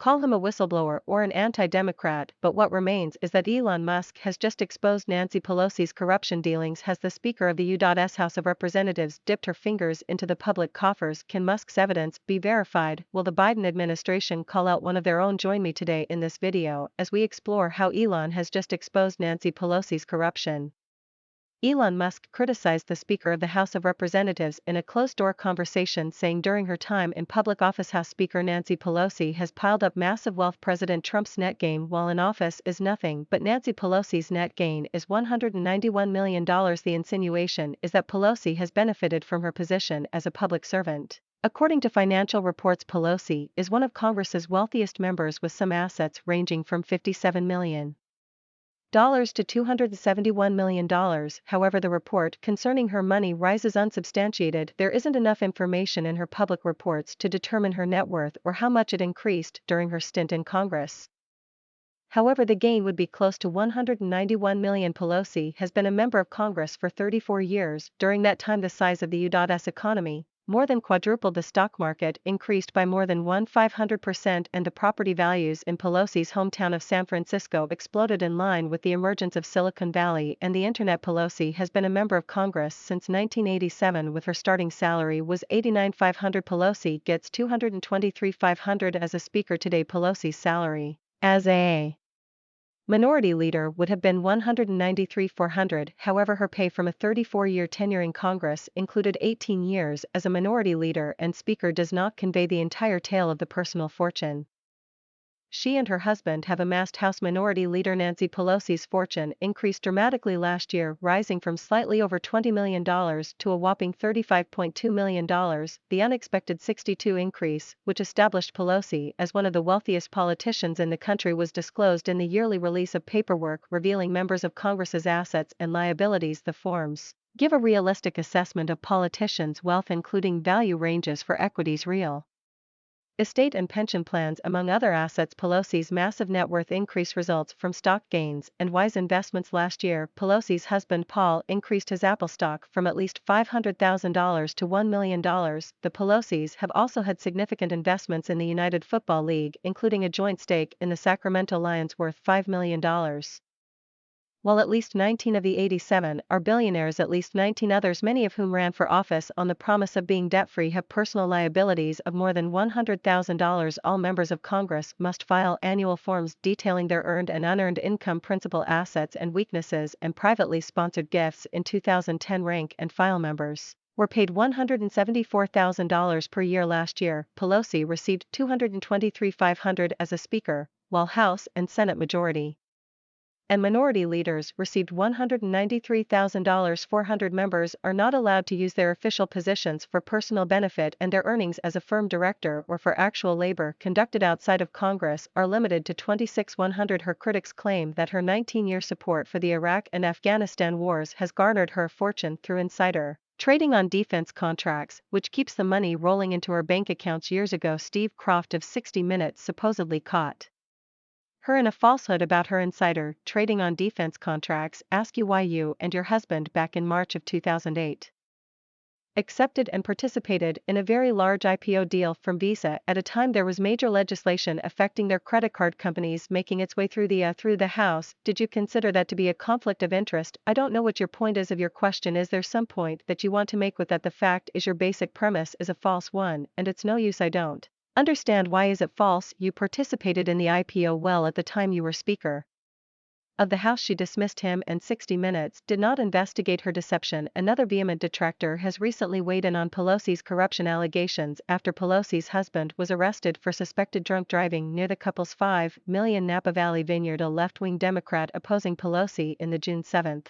call him a whistleblower or an anti-Democrat, but what remains is that Elon Musk has just exposed Nancy Pelosi's corruption dealings. Has the Speaker of the U.S. House of Representatives dipped her fingers into the public coffers? Can Musk's evidence be verified? Will the Biden administration call out one of their own? Join me today in this video as we explore how Elon has just exposed Nancy Pelosi's corruption. Elon Musk criticized the Speaker of the House of Representatives in a closed-door conversation, saying during her time in public office House Speaker Nancy Pelosi has piled up massive wealth. President Trump's net gain while in office is nothing, but Nancy Pelosi's net gain is $191 million. The insinuation is that Pelosi has benefited from her position as a public servant. According to financial reports, Pelosi is one of Congress's wealthiest members with some assets ranging from $57 million to $271 million. However, the report concerning her money rise is unsubstantiated. There isn't enough information in her public reports to determine her net worth or how much it increased during her stint in Congress. However, the gain would be close to $191 million. Pelosi has been a member of Congress for 34 years. During that time, the size of the U.S. economy more than quadrupled. The stock market increased by more than 500%, and the property values in Pelosi's hometown of San Francisco exploded in line with the emergence of Silicon Valley and the internet. Pelosi has been a member of Congress since 1987, with her starting salary was $89,500. Pelosi gets $223,500 as a speaker today. Pelosi's salary as a minority leader would have been $193,400. However, her pay from a 34-year tenure in Congress included 18 years as a minority leader and speaker does not convey the entire tale of the personal fortune she and her husband have amassed. House Minority Leader Nancy Pelosi's fortune increased dramatically last year, rising from slightly over $20 million to a whopping $35.2 million. The unexpected 62% increase, which established Pelosi as one of the wealthiest politicians in the country, was disclosed in the yearly release of paperwork revealing members of Congress's assets and liabilities. The forms give a realistic assessment of politicians' wealth, including value ranges for equities, real estate and pension plans, among other assets. Pelosi's massive net worth increase results from stock gains and wise investments. Last year, Pelosi's husband Paul increased his Apple stock from at least $500,000 to $1 million. The Pelosis have also had significant investments in the United Football League, including a joint stake in the Sacramento Lions worth $5 million. While at least 19 of the 87 are billionaires, at least 19 others, many of whom ran for office on the promise of being debt-free, have personal liabilities of more than $100,000. All members of Congress must file annual forms detailing their earned and unearned income, principal assets and weaknesses, and privately sponsored gifts. In 2010, rank and file members were paid $174,000 per year. Last year, Pelosi received $223,500 as a speaker, while House and Senate majority and minority leaders received $193,000. 400 members are not allowed to use their official positions for personal benefit, and their earnings as a firm director or for actual labor conducted outside of Congress are limited to $26,100. Her critics claim that her 19-year support for the Iraq and Afghanistan wars has garnered her a fortune through insider trading on defense contracts, which keeps the money rolling into her bank accounts. Years ago, Steve Croft of 60 Minutes supposedly caught her in a falsehood about her insider trading on defense contracts. Ask you why you and your husband, back in March of 2008, accepted and participated in a very large IPO deal from Visa at a time there was major legislation affecting their credit card companies making its way through the House. Did you consider that to be a conflict of interest? I don't know what your point is of your question. Is there some point that you want to make with that? The fact is your basic premise is a false one, and it's no use. I don't understand. Why is it false? You participated in the IPO well at the time you were Speaker of the House. She dismissed him, and 60 Minutes did not investigate her deception. Another vehement detractor has recently weighed in on Pelosi's corruption allegations after Pelosi's husband was arrested for suspected drunk driving near the couple's $5 million Napa Valley vineyard. A left-wing Democrat opposing Pelosi in the June 7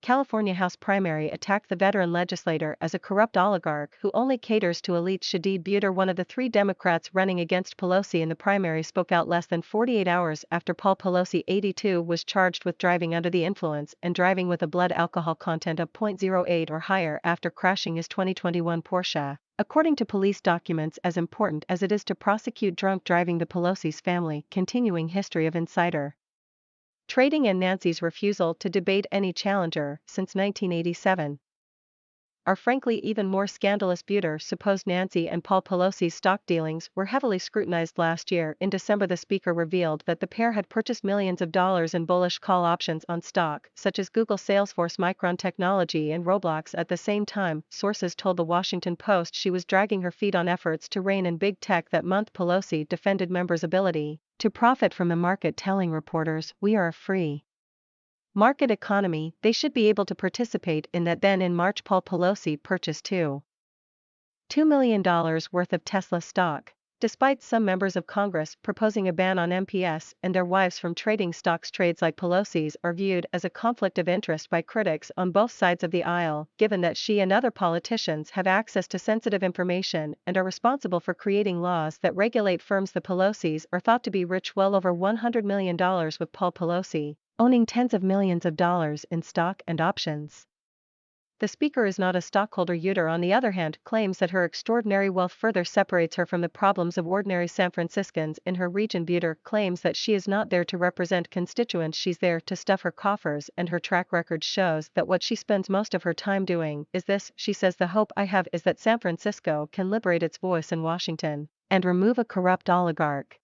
California House primary attacked the veteran legislator as a corrupt oligarch who only caters to elites. Shadid Buter, one of the 3 Democrats running against Pelosi in the primary, spoke out less than 48 hours after Paul Pelosi, 82, was charged with driving under the influence and driving with a blood alcohol content of 0.08 or higher after crashing his 2021 Porsche. According to police documents, as important as it is to prosecute drunk driving, the Pelosi's family continuing history of insider trading and Nancy's refusal to debate any challenger since 1987 are frankly even more scandalous. Supposed Nancy and Paul Pelosi's stock dealings were heavily scrutinized last year. In December, the speaker revealed that the pair had purchased millions of dollars in bullish call options on stock, such as Google, Salesforce, Micron Technology, and Roblox. At the same time, sources told the Washington Post she was dragging her feet on efforts to rein in big tech. That month, Pelosi defended members' ability to profit from the market, telling reporters, "We are a free market economy, they should be able to participate in that." Then in March, Paul Pelosi purchased $2 million worth of Tesla stock. Despite some members of Congress proposing a ban on MPS and their wives from trading stocks, trades like Pelosi's are viewed as a conflict of interest by critics on both sides of the aisle, given that she and other politicians have access to sensitive information and are responsible for creating laws that regulate firms. The Pelosi's are thought to be rich, well over $100 million, with Paul Pelosi owning tens of millions of dollars in stock and options. The speaker is not a stockholder. Uter, on the other hand, claims that her extraordinary wealth further separates her from the problems of ordinary San Franciscans in her region. Buter claims that she is not there to represent constituents, she's there to stuff her coffers, and her track record shows that what she spends most of her time doing is this. She says, "The hope I have is that San Francisco can liberate its voice in Washington and remove a corrupt oligarch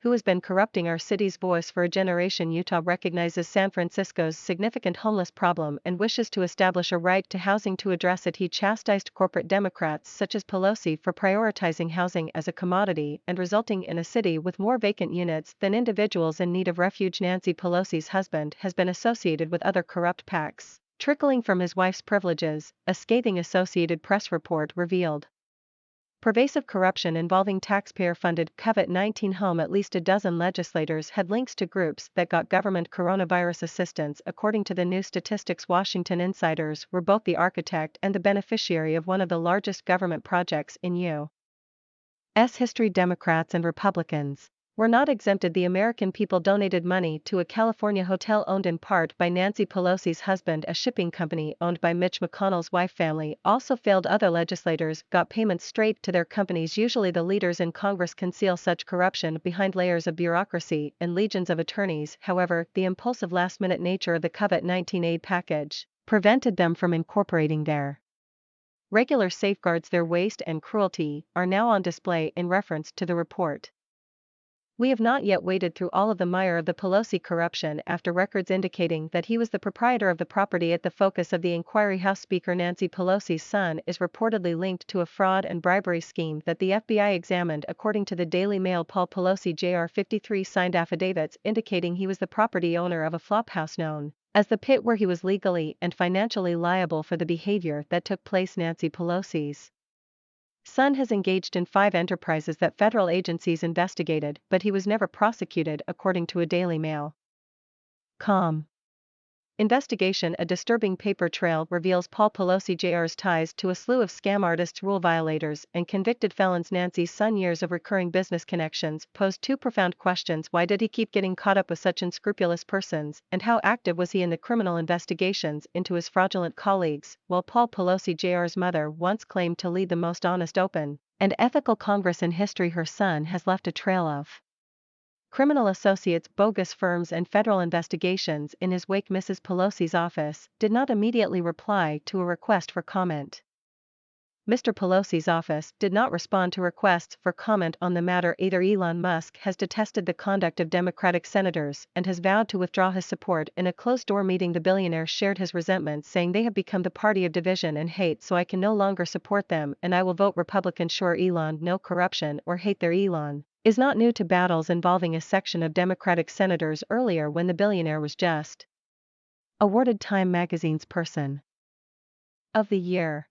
who has been corrupting our city's voice for a generation." Utah recognizes San Francisco's significant homeless problem and wishes to establish a right to housing to address it. He chastised corporate Democrats such as Pelosi for prioritizing housing as a commodity and resulting in a city with more vacant units than individuals in need of refuge. Nancy Pelosi's husband has been associated with other corrupt PACs, trickling from his wife's privileges, a scathing Associated Press report revealed. Pervasive corruption involving taxpayer-funded COVID-19 home. At least a dozen legislators had links to groups that got government coronavirus assistance. According to the new statistics, Washington insiders were both the architect and the beneficiary of one of the largest government projects in U.S. history. Democrats and Republicans were not exempted. The American people donated money to a California hotel owned in part by Nancy Pelosi's husband. A shipping company owned by Mitch McConnell's wife family also failed. Other legislators got payments straight to their companies. Usually the leaders in Congress conceal such corruption behind layers of bureaucracy and legions of attorneys. However, the impulsive last-minute nature of the COVID-19 aid package prevented them from incorporating their regular safeguards. Their waste and cruelty are now on display. In reference to the report, "We have not yet waded through all of the mire of the Pelosi corruption after records indicating that he was the proprietor of the property at the focus of the inquiry." House Speaker Nancy Pelosi's son is reportedly linked to a fraud and bribery scheme that the FBI examined. According to the Daily Mail, Paul Pelosi Jr. 53 signed affidavits indicating he was the property owner of a flophouse known as the Pit, where he was legally and financially liable for the behavior that took place. Nancy Pelosi's son has engaged in 5 enterprises that federal agencies investigated, but he was never prosecuted, according to a Daily Mail.com investigation. A disturbing paper trail reveals Paul Pelosi Jr.'s ties to a slew of scam artists, rule violators, and convicted felons. Nancy's son years of recurring business connections posed 2 profound questions. Why did he keep getting caught up with such unscrupulous persons, and how active was he in the criminal investigations into his fraudulent colleagues? While Paul Pelosi Jr.'s mother once claimed to lead the most honest, open, and ethical Congress in history, her son has left a trail of criminal associates, bogus firms, and federal investigations in his wake. Mrs. Pelosi's office did not immediately reply to a request for comment. Mr. Pelosi's office did not respond to requests for comment on the matter either. Elon Musk has detested the conduct of Democratic senators and has vowed to withdraw his support. In a closed-door meeting, the billionaire shared his resentment, saying, "They have become the party of division and hate, so I can no longer support them, and I will vote Republican." Sure, Elon, no corruption or hate there. Elon is not new to battles involving a section of Democratic senators. Earlier, when the billionaire was just awarded Time magazine's Person of the Year,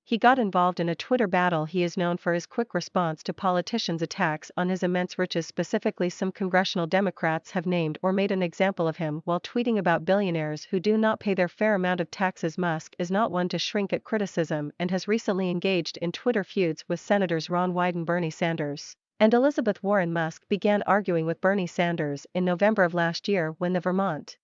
he got involved in a Twitter battle. He is known for his quick response to politicians' attacks on his immense riches. Specifically, some congressional Democrats have named or made an example of him while tweeting about billionaires who do not pay their fair amount of taxes. Musk is not one to shrink at criticism and has recently engaged in Twitter feuds with Senators Ron Wyden, Bernie Sanders, and Elizabeth Warren. Musk began arguing with Bernie Sanders in November of last year when the Vermont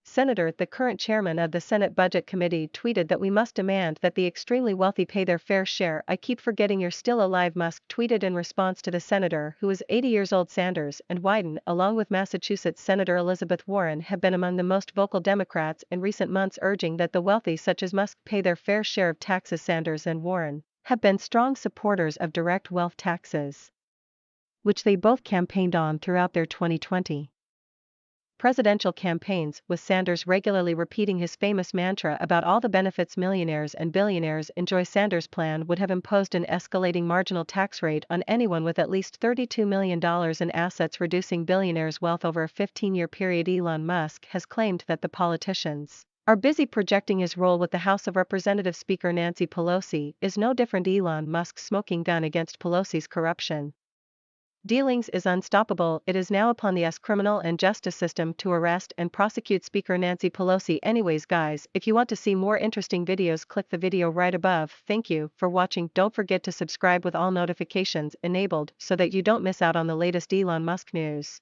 Senator, the current chairman of the Senate Budget Committee, tweeted that we must demand that the extremely wealthy pay their fair share. I keep forgetting you're still alive, Musk tweeted in response to the senator, who is 80 years old. Sanders and Wyden, along with Massachusetts Senator Elizabeth Warren, have been among the most vocal Democrats in recent months urging that the wealthy such as Musk pay their fair share of taxes. Sanders and Warren have been strong supporters of direct wealth taxes, which they both campaigned on throughout their 2020 presidential campaigns, with Sanders regularly repeating his famous mantra about all the benefits millionaires and billionaires enjoy. Sanders' plan would have imposed an escalating marginal tax rate on anyone with at least $32 million in assets, reducing billionaires' wealth over a 15-year period. Elon Musk has claimed that the politicians are busy projecting his role with the House of Representatives Speaker Nancy Pelosi is no different. Elon Musk's smoking gun against Pelosi's corruption dealings is unstoppable. It is now upon the U.S. criminal and justice system to arrest and prosecute Speaker Nancy Pelosi. Anyways guys, if you want to see more interesting videos, click the video right above. Thank you for watching. Don't forget to subscribe with all notifications enabled so that you don't miss out on the latest Elon Musk news.